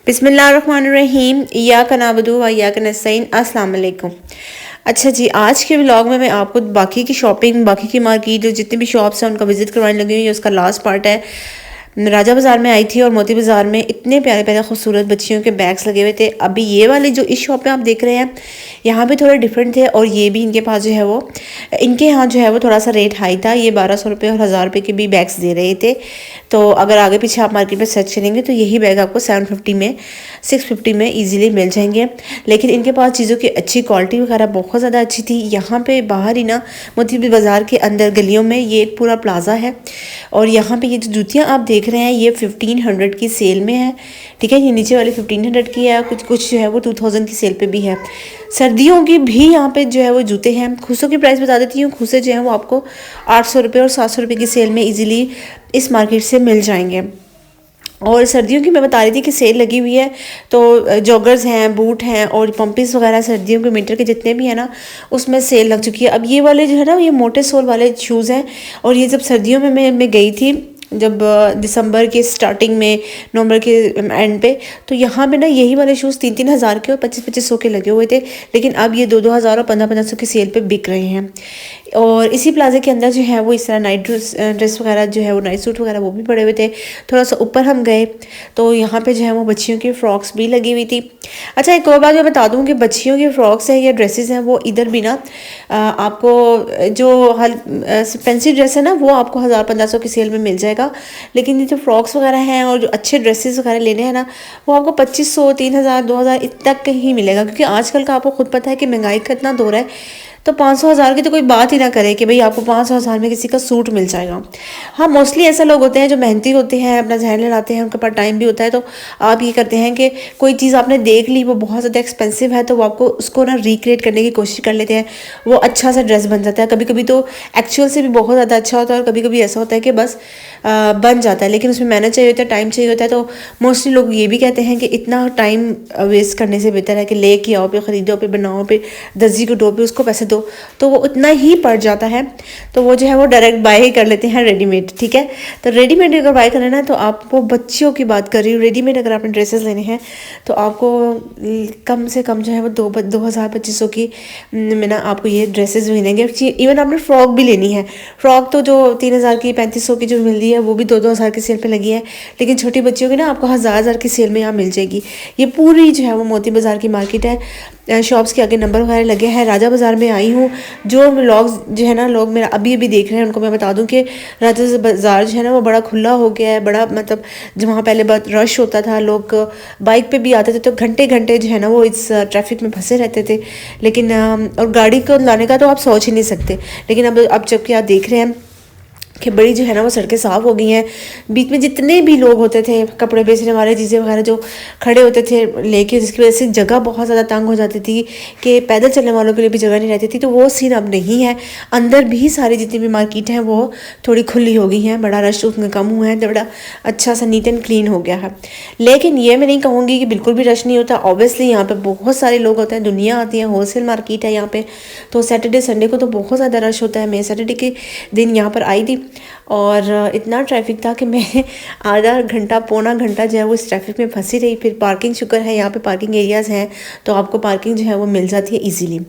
बिस्मिल्लाहिर्रहमानिर्रहीम इय्याका नअबुदु व इय्याका नस्तईन। अस्सलाम वालेकुम। अच्छा जी, आज के व्लॉग में मैं आपको बाकी की शॉपिंग, बाकी की मार्केट, जो जितनी भी शॉप्स हैं उनका विजिट करवाने लगी हुई है। उसका लास्ट पार्ट है। राजा बाज़ार में आई थी और मोती बाज़ार में इतने प्यारे प्यारे खूबसूरत बच्चियों के बैग्स लगे हुए थे। अभी ये वाले जो इस शॉप में आप देख रहे हैं, यहाँ पे थोड़े डिफरेंट थे और ये भी इनके पास जो है वो इनके यहाँ जो है वो थोड़ा सा रेट हाई था। ये 1200 रुपये और 1000 रुपये के भी बैग्स दे रहे थे। तो अगर आगे पीछे आप मार्केट में सर्च करेंगे तो यही बैग आपको 750 में 650 में ईजिली मिल जाएंगे। लेकिन इनके पास चीज़ों की अच्छी क्वालिटी वगैरह बहुत ज़्यादा अच्छी थी। यहाँ पे बाहर ही ना मोती बाज़ार के अंदर गलियों में ये एक पूरा प्लाजा है और यहाँ पे ये जो जूतियाँ आप देख रहे हैं ये 1500 की सेल में है। ठीक है, ये नीचे वाली 1500 की है, कुछ जो है वो 2000 की सेल पे भी है। सर्दियों की भी यहाँ पे जो है वो जूते हैं। खूसों की प्राइस बता देती हूँ। खूसे जो हैं वो आपको 800 रुपये और 700 रुपये की सेल में इजीली इस मार्केट से मिल जाएंगे। और सर्दियों की मैं बता रही थी कि सेल लगी हुई है, तो जॉगर्स हैं, बूट हैं और पम्पीज वगैरह सर्दियों के विंटर के जितने भी हैं ना उसमें सेल लग चुकी है। अब ये वाले जो है ना ये मोटे सोल वाले शूज़ हैं और ये जब सर्दियों में मैं गई थी, जब दिसंबर के स्टार्टिंग में, नवंबर के एंड पे, तो यहाँ पे ना यही वाले शूज़ 3-3 हज़ार के और 25-25 के लगे हुए थे। लेकिन अब ये 2-2 हज़ार और 15-15 की सेल पे बिक रहे हैं। और इसी प्लाजे के अंदर जो है वो इस तरह नाइट ड्रेस वगैरह जो है वो नाइट सूट वगैरह वो भी पड़े हुए थे। थोड़ा सा ऊपर हम गए तो यहाँ पे जो है वो बच्चियों की फ़्रॉक्स भी लगी हुई थी। अच्छा, एक और बात मैं बता दूँ कि बच्चियों की फ़्रॉक्स हैं या ड्रेसेस हैं वो इधर भी ना आपको जो फैंसी ड्रेस है ना वो आपको 1000-1500 की सेल में मिल जाएगा। लेकिन ये जो फ्रॉक्स वगैरह हैं और जो अच्छे ड्रेसेस वगैरह लेने हैं ना वो आपको 2500, 3000, 2000 तक ही मिलेगा। क्योंकि आजकल का आपको खुद पता है कि महंगाई का इतना दौर है, तो 500-1000 की तो कोई बात ही ना करे कि भाई आपको 500-1000 में किसी का सूट मिल जाएगा। हाँ, मोस्टली ऐसे लोग होते हैं जो मेहनती होते हैं, अपना जहन लगाते हैं, उनके पास टाइम भी होता है, तो आप ये करते हैं कि कोई चीज़ आपने देख ली वो बहुत ज़्यादा एक्सपेंसिव है तो वो आपको उसको ना रिक्रिएट करने की कोशिश कर लेते हैं। वो अच्छा सा ड्रेस बन जाता है। कभी कभी तो एक्चुअल से भी बहुत ज़्यादा अच्छा होता है और कभी कभी ऐसा होता है कि बस बन जाता है, लेकिन उसमें मेहनत चाहिए होता है, टाइम चाहिए होता है। तो मोस्टली लोग ये भी कहते हैं कि इतना टाइम वेस्ट करने से बेहतर है कि ले के आओ, पे ख़रीदो, पे बनाओ, पे दर्जी को दो, पे उसको पैसे दो, तो वो उतना ही पड़ जाता है। तो वो जो है वो डायरेक्ट बाय ही कर लेते हैं रेडीमेड। ठीक है, तो रेडीमेड अगर बाय करना है तो आपको, बच्चियों की बात कर रही हूँ, रेडीमेड अगर आपने ड्रेसेस लेने हैं तो आपको कम से कम जो है वो 2000-2500 की में ना आपको ये ड्रेसेस मिलेंगे। इवन आपने फ्रॉक भी लेनी है, फ्रॉक तो जो 3000 की 3500 की जो मिल रही है वो भी 2-2 हज़ार की सेल पे लगी है। लेकिन छोटी बच्चियों की ना आपको 1000 की सेल में यहाँ मिल जाएगी। ये पूरी जो है वो मोती बाज़ार की मार्केट है। शॉप्स के आगे नंबर वगैरह लगे हैं। राजा बाज़ार में आई हूँ। जो व्लॉग्स जो है ना लोग मेरा अभी अभी देख रहे हैं उनको मैं बता दूँ कि राजा बाज़ार जो है ना वो बड़ा खुला हो गया है। बड़ा मतलब जहाँ पहले बहुत रश होता था, लोग बाइक पे भी आते थे तो घंटे घंटे जो है ना वो इस ट्रैफिक में फंसे रहते थे। लेकिन और गाड़ी को लाने का तो आप सोच ही नहीं सकते। लेकिन अब जबकि आप देख रहे हैं कि बड़ी जो है ना वो सड़कें साफ़ हो गई हैं। बीच में जितने भी लोग होते थे कपड़े बेचने वाले, चीज़ें वगैरह जो खड़े होते थे लेके, जिसकी वजह से जगह बहुत ज़्यादा तंग हो जाती थी कि पैदल चलने वालों के लिए भी जगह नहीं रहती थी, तो वो सीन अब नहीं है। अंदर भी सारी जितनी भी मार्केट हैं वो थोड़ी खुली हो गई हैं, बड़ा रश उसमें कम हुआ है, तो बड़ा अच्छा सा नीट एंड क्लीन हो गया है। लेकिन ये मैं नहीं कहूँगी कि बिल्कुल भी रश नहीं होता। ऑब्वियसली यहाँ पर बहुत सारे लोग होते हैं, दुनिया आती है, होलसेल मार्केट है यहाँ पे, तो सैटरडे संडे को तो बहुत ज़्यादा रश होता है। मैं सैटरडे के दिन यहाँ पर आई थी और इतना ट्रैफिक था कि मैं आधा घंटा, पौना घंटा जो है वो इस ट्रैफिक में फंसी रही। फिर पार्किंग, शुक्र है यहाँ पे पार्किंग एरियाज़ हैं तो आपको पार्किंग जो है वो मिल जाती है इजीली।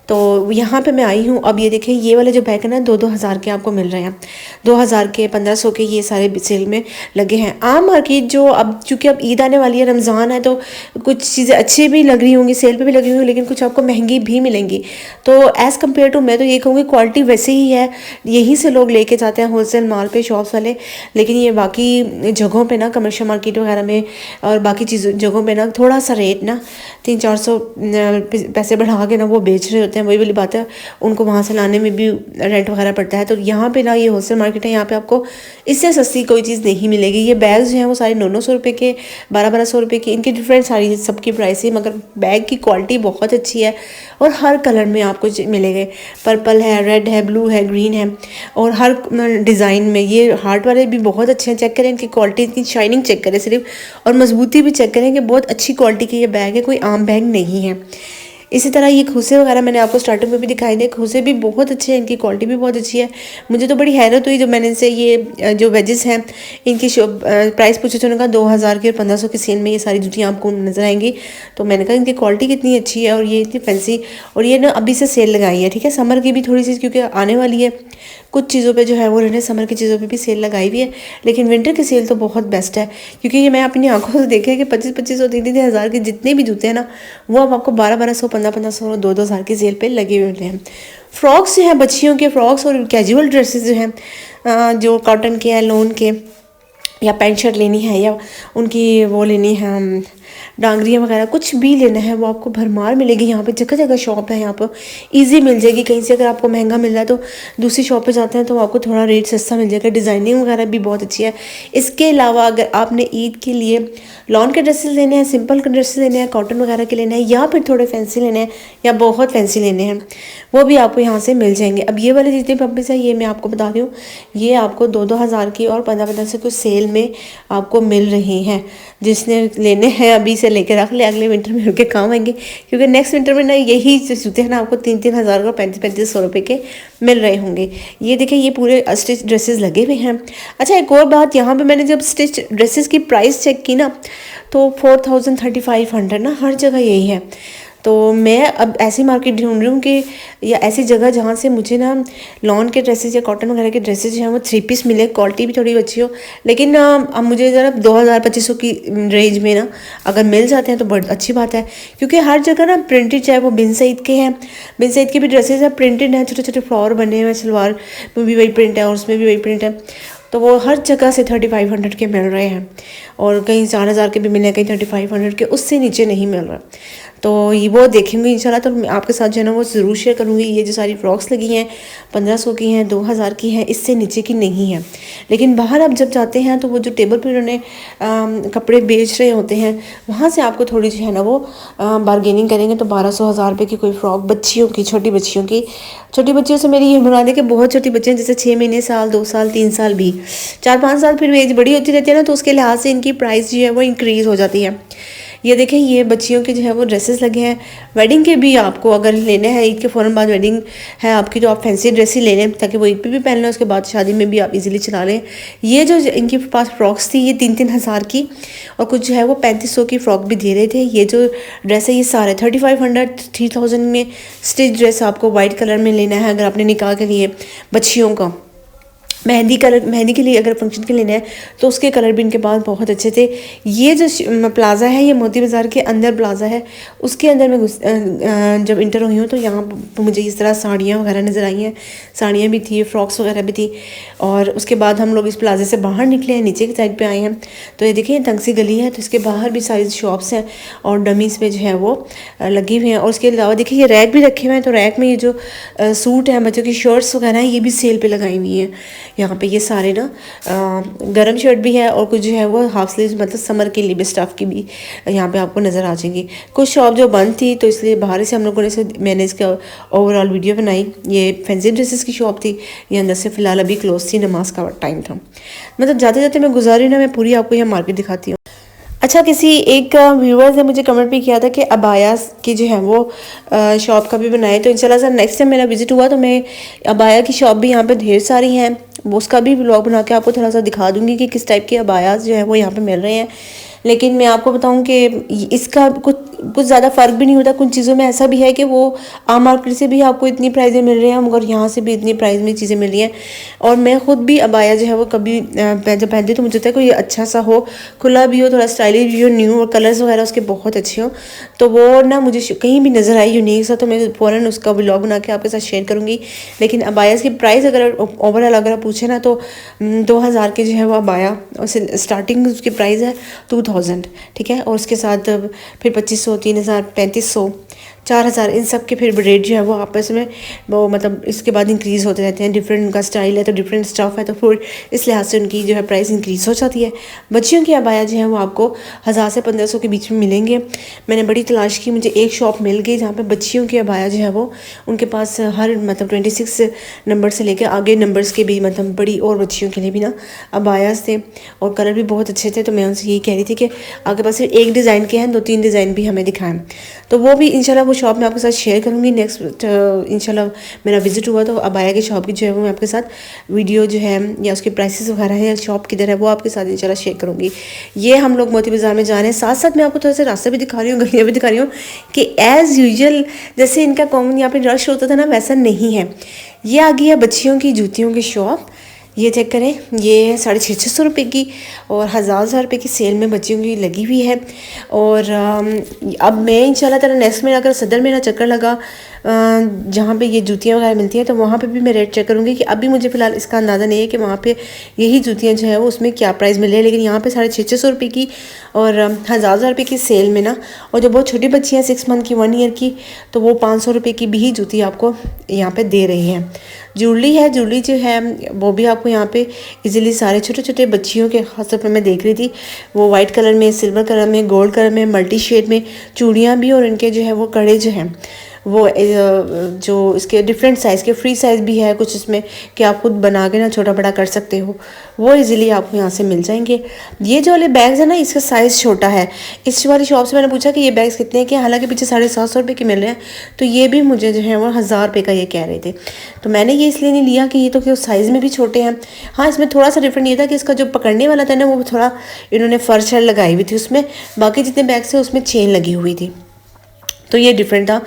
तो यहाँ पे मैं आई हूँ। अब ये देखें, ये वाले जो बैग है ना 2-2 हज़ार के आपको मिल रहे हैं, 2000 के, 1500 के, ये सारे सेल में लगे हैं। आम मार्केट जो अब चूँकि अब ईद आने वाली है, रमज़ान है, तो कुछ चीज़ें अच्छी भी लग रही होंगी, सेल पे भी लगी होंगी, लेकिन कुछ आपको महंगी भी मिलेंगी। तो एज़ कम्पेयर टू मैं तो ये कहूँगी क्वालिटी वैसे ही है, यहीं से लोग लेके जाते हैं होलसेल माल पे, शॉप्स वाले। लेकिन ये बाकी जगहों पे ना, कमर्शियल मार्केट वगैरह में और बाकी चीज़ों जगहों पे ना थोड़ा सा रेट ना 300-400 पैसे बढ़ा के ना वो बेच रहे होते हैं। वही वाली बात है, उनको वहाँ से लाने में भी रेंट वगैरह पड़ता है। तो यहाँ पे ना ये होलसेल मार्केट है, यहाँ पे आपको इससे सस्ती कोई चीज़ नहीं मिलेगी। ये बैग्स जो हैं वो सारे 900 रुपये के, 1200 रुपये के, इनकी डिफरेंट सारी सबकी प्राइस है, मगर बैग की क्वालिटी बहुत अच्छी है और हर कलर में आपको मिलेंगे। पर्पल है, रेड है, ब्लू है, ग्रीन है और हर डिज़ाइन में। ये हार्ट वाले भी बहुत अच्छे हैं, चेक करें इनकी क्वालिटी, इनकी शाइनिंग चेक करें सिर्फ, और मजबूती भी चेक करें कि बहुत अच्छी क्वालिटी की ये बैग है, कोई आम बैग नहीं है। इसी तरह ये खूसे वगैरह मैंने आपको स्टार्टिंग में भी दिखाई दिए, खूसे भी बहुत अच्छे हैं, इनकी क्वालिटी भी बहुत अच्छी है। मुझे तो बड़ी हैरत हुई जब मैंने इनसे ये जो वेजेस हैं इनकी प्राइस पूछे तो उन्होंने कहा 2000 की और 1500 की सेल में ये सारी जूतियाँ आपको नजर आएंगी। तो मैंने कहा इनकी क्वालिटी कितनी अच्छी है और ये इतनी फैंसी, और ये ना अभी से सेल लगाई है, ठीक है, समर की भी थोड़ी सी क्योंकि आने वाली है, कुछ चीज़ों पे जो है वो उन्होंने समर की चीज़ों पे भी सेल लगाई हुई है, लेकिन विंटर की सेल तो बहुत बेस्ट है क्योंकि ये मैं अपनी आंखों से देखे कि 2500 3,000 के जितने भी जूते हैं ना वो अब आपको 1200 1500 2,000 की सेल पे लगे हुए हैं। फ्रॉक्स जो है बच्चियों के फ्रॉक्स और कैजुअल ड्रेसेस जो हैं जो कॉटन के हैं, लोन के, या पैंट शर्ट लेनी है या उनकी वो लेनी है डांगरियाँ वगैरह कुछ भी लेना है वो आपको भरमार मिलेगी। यहाँ पे जगह जगह शॉप है, यहाँ पर इजी मिल जाएगी। कहीं से अगर आपको महंगा मिल रहा है तो दूसरी शॉप पे जाते हैं तो आपको थोड़ा रेट सस्ता मिल जाएगा। डिज़ाइनिंग वगैरह भी बहुत अच्छी है। इसके अलावा अगर आपने ईद के लिए लॉन के ड्रेसेस लेने हैं, सिंपल के ड्रेसेस लेने हैं, कॉटन वगैरह के लेने हैं या फिर थोड़े फैंसी लेने हैं या बहुत फैंसी लेने हैं, वो भी आपको यहाँ से मिल जाएंगे। अब ये वाले जितने पम्पीज़ हैं ये मैं आपको बता रही हूँ, ये आपको 2-2 हज़ार की और 15-15 कुछ सेल में आपको मिल रही हैं। जिसने लेने हैं अभी से लेकर रख ले, अगले विंटर में उनके काम आएंगे क्योंकि नेक्स्ट विंटर में ना यही जो जूते हैं ना आपको 3-3 हज़ार और 3500 रुपये के मिल रहे होंगे। ये देखिए ये पूरे स्टिच ड्रेसेस लगे हुए हैं। अच्छा एक और बात, यहाँ पे मैंने जब स्टिच ड्रेसेस की प्राइस चेक की ना तो 4000 3500 ना हर जगह यही है। तो मैं अब ऐसी मार्केट ढूंढ रही हूँ कि या ऐसी जगह जहाँ से मुझे ना लॉन के ड्रेसेस या कॉटन वगैरह के ड्रेसेस जो हैं वो 3 पीस मिले, क्वालिटी भी थोड़ी अच्छी हो, लेकिन अब मुझे ज़रा 2000-2500 की रेंज में ना अगर मिल जाते हैं तो बड़ी अच्छी बात है क्योंकि हर जगह ना प्रिंटेड, चाहे वो बिन सईद के हैं, बिन सईद के भी ड्रेसेस हैं प्रिंटेड हैं, छोटे छोटे फ्लावर बने हुए, सलवार में भी वही प्रिंट है और उसमें भी वही प्रिंट है, तो वो हर जगह से 3500 के मिल रहे हैं और कहीं 4000 के भी मिले हैं, कहीं 3500 के, उससे नीचे नहीं मिल रहा। तो ये वो देखेंगे इंशाल्लाह, तो मैं आपके साथ जो है ना वो ज़रूर शेयर करूँगी। ये जो सारी फ्रॉक्स लगी हैं 1500 की हैं, 2000 की हैं, इससे नीचे की नहीं है। लेकिन बाहर आप जब जाते हैं तो वो जो टेबल पर उन्होंने कपड़े बेच रहे होते हैं वहाँ से आपको थोड़ी जो है ना वो बारगेनिंग करेंगे तो 1200-1000 रुपये की कोई फ्रॉक बच्चियों की, छोटी बच्चियों से मेरी ये मुराद है कि बहुत छोटी बच्चियाँ जैसे 6 महीने, साल, 2 साल, 3 साल भी, 4-5 साल फिर एज बड़ी होती रहती है ना, तो उसके लिहाज से इनकी प्राइस जो है वो इंक्रीज़ हो जाती है। ये देखें ये बच्चियों के जो है वो ड्रेसेस लगे हैं। वेडिंग के भी आपको अगर लेने हैं, ईद के फ़ौरन बाद वेडिंग है आपकी, तो आप फैंसी ड्रेस ही ले लें ताकि वो ईद पे भी पहन लें, उसके बाद शादी में भी आप इजीली चला लें। ये जो इनके पास फ्रॉक्स थी ये 3-3 हज़ार की और कुछ जो है वो 3500 की फ़्रॉक भी दे रहे थे। ये जो ड्रेस है ये सारे 3500-3000 में स्टिच ड्रेस आपको वाइट कलर में लेना है अगर आपने निकाह के लिए, बच्चियों का मेहंदी के लिए अगर फंक्शन के लेना है तो उसके कलर भी इनके पास बहुत अच्छे थे। ये जो प्लाज़ा है ये मोती बाज़ार के अंदर प्लाज़ा है, उसके अंदर मैं जब इंटर हुई हूँ तो यहाँ पर मुझे इस तरह साड़ियाँ वगैरह नज़र आई हैं, साड़ियाँ भी थी, फ्रॉक्स वगैरह भी थी। और उसके बाद हम लोग इस प्लाज़े से बाहर निकले हैं, नीचे की साइड पर आए हैं, तो ये देखिए तंगसी गली है, तो इसके बाहर भी सारी शॉप्स हैं और डमीज़ पे जो है वो लगी हुई हैं। और उसके अलावा देखिए ये रैक भी रखे हुए हैं, तो रैक में ये जो सूट हैं, बच्चों की शर्ट्स वगैरह हैं, ये भी सेल पे लगाई हुई हैं। यहाँ पे ये सारे ना गरम शर्ट भी है और कुछ जो है वो हाफ स्लीव्स, मतलब समर के लिए भी स्टफ़ की भी यहाँ पे आपको नज़र आ जाएंगी। कुछ शॉप जो बंद थी तो इसलिए बाहर से हम लोगों ने मैंने इसका ओवरऑल वीडियो बनाई। ये फैंसी ड्रेसेस की शॉप थी, ये अंदर से फ़िलहाल अभी क्लोज थी, नमाज का टाइम था। मतलब जाते जाते मैं गुजारी ना, मैं पूरी आपको यहाँ मार्केट दिखाती हूँ। अच्छा, किसी एक व्यूवर्स ने मुझे कमेंट भी किया था कि अबाया की जो है वो शॉप का भी बनाए, तो इंशाल्लाह सर नेक्स्ट टाइम मेरा विजिट हुआ तो मैं अबाया की शॉप भी यहाँ पे ढेर सारी हैं, वो उसका भी व्लॉग बना के आपको थोड़ा सा दिखा दूँगी कि किस टाइप के अबायास जो है वो यहाँ पे मिल रहे हैं। लेकिन मैं आपको बताऊं कि इसका कुछ ज़्यादा फ़र्क भी नहीं होता। कुछ चीज़ों में ऐसा भी है कि वो आम मार्केट से भी आपको इतनी प्राइसें मिल रही हैं मगर यहाँ से भी इतनी प्राइस में चीज़ें मिल रही हैं। और मैं ख़ुद भी अबाया जो है वो कभी जब पहनती तो मुझे लगता है कोई अच्छा सा हो, खुला भी हो, थोड़ा स्टाइलिश भी हो, न्यू, और कलर्स वगैरह उसके बहुत अच्छे हो, तो वो ना मुझे कहीं भी नज़र आई यूनिक सा, तो मैं फ़ौरन उसका व्लॉग बना के आपके साथ शेयर करूँगी। लेकिन अबायास की प्राइस अगर ओवरऑल अगर आप पूछे ना तो 2000 के जो है वो अबाया, और स्टार्टिंग उसकी प्राइस है 2000, ठीक है। और उसके साथ फिर 2500, 3000, 3500, 4000, इन सब के फिर रेट जो है वो आपस में वो मतलब इसके बाद इंक्रीज़ होते रहते हैं। डिफरेंट उनका स्टाइल है तो डिफरेंट स्टफ़ है, तो फिर इस लिहाज से उनकी जो है प्राइस इंक्रीज़ हो जाती है। बच्चियों की अबाया जो है वो आपको 1000 से 1500 के बीच में मिलेंगे। मैंने बड़ी तलाश की, मुझे एक शॉप मिल गई जहाँ पे बच्चियों की अबाया जो है वो उनके पास हर मतलब 26 नंबर से लेकर आगे नंबर्स के भी मतलब बड़ी और बच्चियों के लिए भी ना अबायास थे और कलर भी बहुत अच्छे थे। तो मैं उनसे यही कह रही थी कि आपके पास सिर्फ एक डिज़ाइन के हैं, 2-3 डिज़ाइन भी हमें दिखाएं, तो वो भी इंशाल्लाह इंशाल्लाह वो शॉप मैं आपके साथ शेयर करूँगी नेक्स्ट इंशाल्लाह मेरा विजिट हुआ तो अबाया की शॉप की जो है वो मैं आपके साथ वीडियो जो है या उसके प्राइसेस वगैरह है या शॉप किधर है वो आपके साथ इंशाल्लाह शेयर करूँगी। ये हम लोग मोती बाज़ार में जा रहे हैं, साथ साथ मैं आपको थोड़ा सा रास्ता भी दिखा रही हूँ, गलियाँ भी दिखा रही हूँ कि एज़ यूजुअल जैसे इनका कॉमन यहाँ पे रश होता था ना वैसा नहीं है। ये आ गई है बच्चियों की जूतियों की शॉप। ये चेक करें, ये 650 रुपये की और हज़ार रुपये की सेल में बच्चियों की लगी हुई है। और अब मैं इंशाल्लाह ताला नेक्स्ट में अगर सदर मेरा चक्कर लगा जहाँ पे ये जूतियाँ वगैरह मिलती हैं तो वहाँ पे भी मैं रेट चेक करूँगी कि अभी मुझे फ़िलहाल इसका अंदाज़ा नहीं है कि वहाँ पे यही जूतियाँ जो है वो उसमें क्या प्राइस मिले, लेकिन यहाँ पे 650 रुपये की और हज़ार रुपये की सेल में ना। और जो बहुत छोटी बच्ची हैं 6 मंथ की 1 ईयर की तो वो 500 रुपये की भी जूती आपको यहाँ पे दे रही हैं। ज्वेलरी है, ज्वेलरी जो है वो भी आपको यहाँ पे इजीली सारे छोटे छोटे बच्चियों के खास तौर पर मैं देख रही थी वो वाइट कलर में, सिल्वर कलर में, गोल्ड कलर में, मल्टी शेड में चूड़ियाँ भी और इनके जो है वो कड़े जो हैं वो जो इसके डिफरेंट साइज़ के फ्री साइज़ भी है कुछ इसमें कि आप खुद बना के ना छोटा बड़ा कर सकते हो, वो इजीली आपको यहाँ से मिल जाएंगे। ये जो वाले बैग्स है ना इसका साइज़ छोटा है। इस वाली शॉप से मैंने पूछा कि ये बैग्स कितने के, हालांकि पीछे 750 रुपये के मिल रहे हैं, तो ये भी मुझे जो है वो 1000 रुपये का ये कह रहे थे। तो मैंने ये इसलिए नहीं लिया कि ये तो साइज़ में भी छोटे हैं। हाँ, इसमें थोड़ा सा डिफरेंट ये था कि इसका जो पकड़ने वाला था ना वो थोड़ा इन्होंने फर्श लगाई हुई थी उसमें, बाकी जितने बैग्स थे उसमें चेन लगी हुई थी, तो ये डिफरेंट था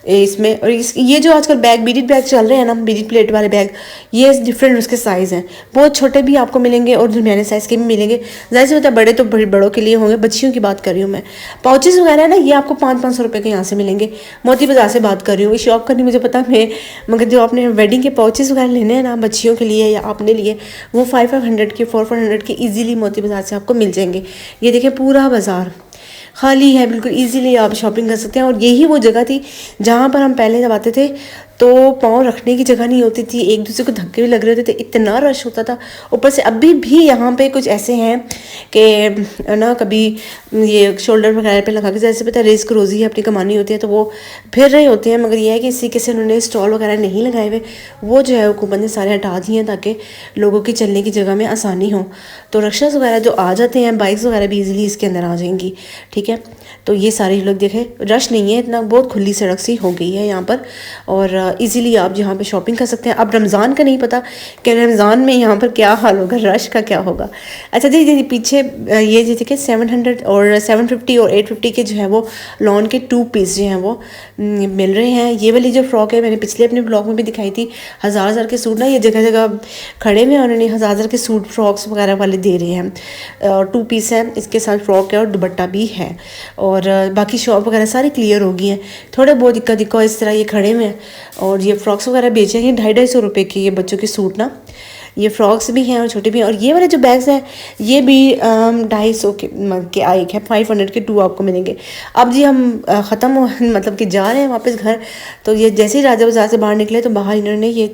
इसमें। और ये जो आजकल बैग बीडीड बैग चल रहे हैं ना, बीडीड प्लेट वाले बैग, ये डिफरेंट उसके साइज़ हैं, बहुत छोटे भी आपको मिलेंगे और दरमियाने साइज़ के भी मिलेंगे। ज़ाहिर सी होता है बड़े तो बड़ों के लिए होंगे, बच्चियों की बात कर रही हूँ मैं। पाउचेस वगैरह है ना ये आपको 500 रुपये के यहाँ से मिलेंगे। मोती बाज़ार से बात कर रही हूँ, शॉप करनी मुझे पता है, मगर जो आपने वेडिंग के पाउचेस वगैरह लेने हैं ना बच्चियों के लिए या अपने लिए, वो 500 के 400 के ईजिली मोती बाज़ार से आपको मिल जाएंगे। ये देखें पूरा बाज़ार खाली है, बिल्कुल इजीली आप शॉपिंग कर सकते हैं। और यही वो जगह थी जहाँ पर हम पहले जब आते थे तो पाँव रखने की जगह नहीं होती थी, एक दूसरे को धक्के भी लग रहे होते थे, इतना रश होता था। ऊपर से अभी भी यहाँ पे कुछ ऐसे हैं कि ना कभी ये शोल्डर वगैरह पे लगा के, जैसे पता है रिस्क रोज़ी है अपनी कमानी होती है तो वो फिर रहे होते हैं, मगर यह है कि इसी से उन्होंने स्टॉल वगैरह नहीं लगाए हुए, वो जो है हुकूमत ने सारे हटा दिए ताकि लोगों की चलने की जगह में आसानी हो। तो रक्शास वगैरह जो आ जाते हैं, बाइक्स वगैरह भी ईजिली इसके अंदर आ जाएंगी, ठीक है। तो ये सारे लोग देखें, रश नहीं है इतना, बहुत खुली सड़क सी हो गई है यहाँ पर और इजीली आप यहाँ पे शॉपिंग कर सकते हैं। अब रमज़ान का नहीं पता कि रमज़ान में यहाँ पर क्या हाल होगा, रश का क्या होगा। अच्छा जी पीछे ये जो देखिए 700 और 750 और 850 के जो है वो लॉन के 2 पीस जो हैं वो मिल रहे हैं। ये वाली जो फ्रॉक है मैंने पिछले अपने ब्लॉग में भी दिखाई थी, 1000 के सूट ना ये जगह जगह खड़े में उन्होंने 1000 के सूट फ्रॉक्स वगैरह वाले दे रहे हैं। और 2 पीस है, इसके साथ फ्रॉक है और दुपट्टा भी है। और बाकी शॉप वगैरह सारी क्लियर हो गई हैं, थोड़े बहुत इक्का दिक्का इस तरह ये खड़े में। और ये फ्रॉक्स वगैरह बेचेंगे 250 रुपये की, ये बच्चों के सूट ना, ये फ्रॉक्स भी हैं और छोटे भी हैं। और ये वाले जो बैग्स हैं ये भी 250 के आए हैं, 500 के 2 आपको मिलेंगे। अब जी हम ख़त्म मतलब कि जा रहे हैं वापस घर, तो ये जैसे ही राजा बाज़ार से बाहर निकले तो बाहर इन्होंने ये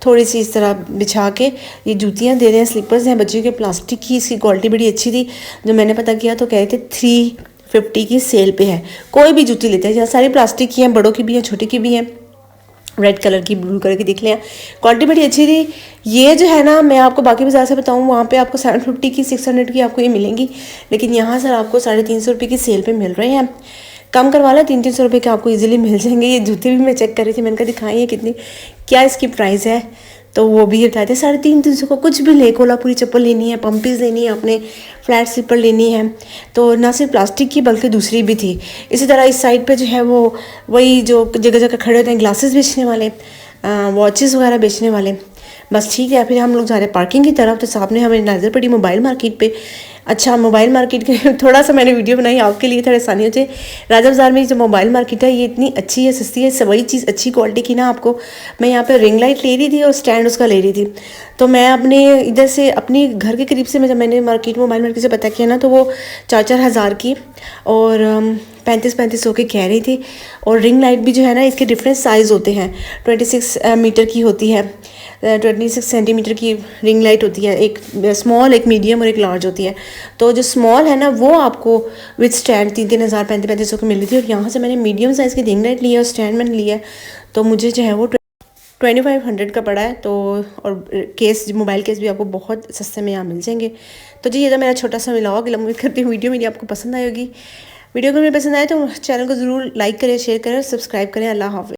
थोड़ी सी इस तरह बिछा के ये जूतियाँ दे रहे हैं, स्लीपर्स हैं बच्चों के, प्लास्टिक की, इसकी क्वालिटी बड़ी अच्छी थी। जो मैंने पता किया तो कह रहे थे 350 की सेल पे है। कोई भी जूती लेते हैं, यहाँ सारी प्लास्टिक की हैं, बड़ों की भी हैं, छोटी की भी हैं, रेड कलर की, ब्लू कलर की, देख लें क्वालिटी बड़ी अच्छी थी। ये जो है ना मैं आपको बाकी बाज़ार से बताऊँ, वहाँ पे आपको 750 की 600 की आपको ये मिलेंगी, लेकिन यहाँ सर आपको 350 रुपये की सेल पे मिल रहे हैं। कम करवा लें 300 रुपये के आपको इजीली मिल जाएंगे। ये जूते भी मैं चेक कर रही थी, मैंने कहा दिखाई है कितनी, क्या इसकी प्राइस है, तो वो भी बताए थे 350 को। कुछ भी ले, कोल्हापुरी चप्पल लेनी है, पम्पीज़ लेनी है, अपने फ्लैट स्लीपर लेनी है, तो ना सिर्फ प्लास्टिक की बल्कि दूसरी भी थी। इसी तरह इस साइड पे जो है वो वही जो जगह जगह खड़े होते हैं ग्लासेस बेचने वाले, वॉचेस वगैरह बेचने वाले। बस ठीक है, फिर हम लोग जा रहे हैं पार्किंग की तरफ, तो सामने हमें नज़र पड़ी मोबाइल मार्केट पे। अच्छा, मोबाइल मार्केट के थोड़ा सा मैंने वीडियो बनाई आपके लिए, थोड़ा आसानी हो जाए। राजा बाज़ार में जो मोबाइल मार्केट है ये इतनी अच्छी है, सस्ती है, वही चीज़ अच्छी क्वालिटी की ना आपको। मैं यहाँ पे रिंग लाइट ले रही थी और स्टैंड उसका ले रही थी, तो मैं अपने इधर से अपनी घर के करीब से जब मैंने मोबाइल मार्केट से पता किया ना तो वो 4-4 हज़ार की और 35-35 के कह रही थी। और रिंग लाइट भी जो है ना इसके डिफरेंट साइज़ होते हैं, 26 मीटर की होती है, 26 सेंटीमीटर की रिंग लाइट होती है, एक स्मॉल, एक मीडियम और एक लार्ज होती है। तो जो स्मॉल है ना वो आपको विद स्टैंड 3-3 हज़ार 35-35 की मिल रही थी। और यहाँ से मैंने मीडियम साइज़ की रिंग लाइट ली है और स्टैंड मैंने लिया है, तो मुझे जो है वो 2500 का पड़ा है। तो और केस, मोबाइल केस भी आपको बहुत सस्ते में यहाँ मिल जाएंगे। तो जी ये था मेरा छोटा सा व्लॉग, उम्मीद करती हूँ वीडियो मेरी आपको पसंद आई होगी। वीडियो को मेरे पसंद आए तो चैनल को ज़रूर लाइक करें, शेयर करें और सब्सक्राइब करें। अल्लाह हाफ़िज़।